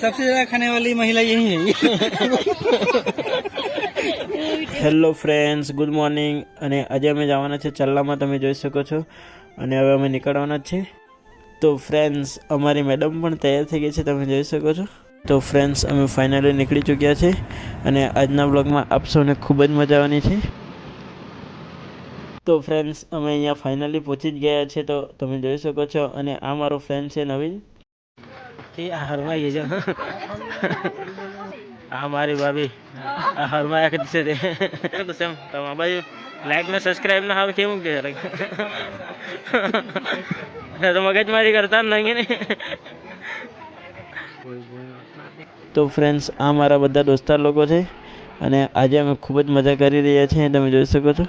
सबसे ज्यादा खाने वाली महिला यही है। Hello friends, good morning. અને આજે અમે જવાના છે ચલ્લામાં, તમે જોઈ શકો છો. અને હવે અમે નીકળવાના જ છે. તો ફ્રેન્ડ્સ, અમારી મેડમ પણ તૈયાર થઈ ગઈ છે, તમે જોઈ શકો છો. તો ફ્રેન્ડ્સ, અમે ફાઇનલી નીકળી ચૂક્યા છે. અને આજના બ્લોગમાં આપ સૌને ખૂબ જ મજા આવવાની છે. તો ફ્રેન્ડ્સ, અમે અહીંયા ફાઇનલી પહોંચી જ ગયા છે, તો તમે જોઈ શકો છો. અને આ મારો ફ્રેન્ડ છે નવીન. हमारी भाभी हरमाया के दिसे दे तो सेम तो भाई लाइक ने सब्सक्राइब ना हाव केम के तो मगज मारी करता नहीं ने. તો ફ્રેન્ડ્સ, આ મારા બધા દોસ્તાર લોકો છે. અને આજે અમે ખૂબ જ મજા કરી રહ્યા છીએ, તમે જોઈ શકો છો.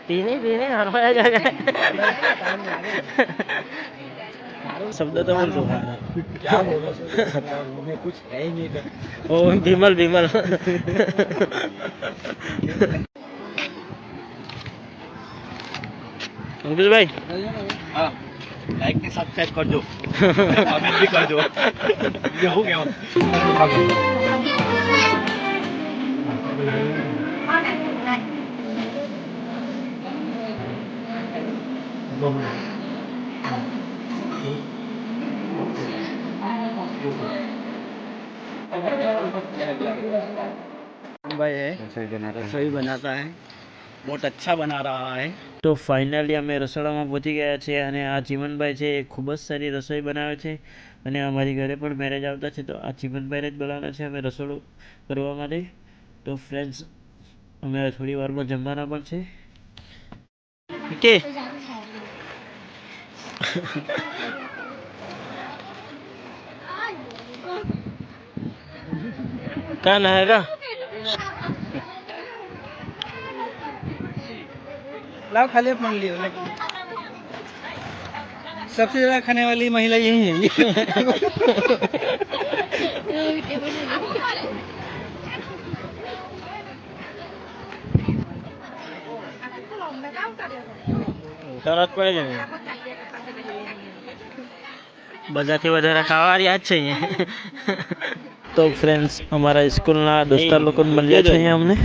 पीने पीने हरमाया जा गया शब्द तो बोल दो. क्या बोलो, मैं कुछ है ही नहीं. ओ विमल विमल अंकुश भाई, हाँ, लाइक ने सब्सक्राइब कर दो, कमेंट भी कर दो. ये हो गया. भाई है रसोई बनाता है, बहुत अच्छा बना रहा है. તો ફાઇનલી અમે રસોડામાં પહોંચી ગયા છે. અને આ ચીમનભાઈ છે એ ખૂબ જ સારી રસોઈ બનાવે છે. અને અમારી ઘરે પણ મેરેજ આવતા છે, તો આ ચીમનભાઈને જ બોલાવવાના છે અમે રસોડું કરવા માટે. તો ફ્રેન્ડ્સ, અમે થોડી વારમાં જમવાના પણ છે. કે कहाँ नहाएगा? लाओ खाली अपन लियो. सबसे ज्यादा खाने वाली महिला यही है. તરત પડે છે ને, બધાથી વધારે ખાવા યાદ છે અહીંયા. તો ફ્રેન્ડ્સ, અમારા સ્કૂલના દોસ્તાર લોકો મળ્યા છે અહીંયા અમને.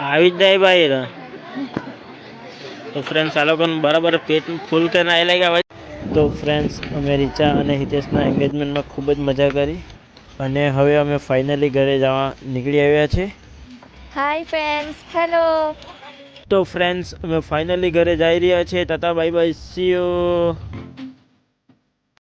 આવી જ જાય ભાઈ. તો ફ્રેન્ડ્સ, આ લોકોને બરાબર પેટ ફૂલ કરીને આવી લાગ્યા. તો ફ્રેન્ડ્સ, અમે રીચા અને હિતેશના એન્ગેજમેન્ટમાં ખૂબ જ મજા કરી. અને હવે અમે ફાઇનલી ઘરે જવા નીકળી આવ્યા છે. Hi friends, hello. તો ફ્રેન્ડ્સ, અમે ફાઇનલી ઘરે જઈ રહ્યા છીએ. Tata bye bye, see you.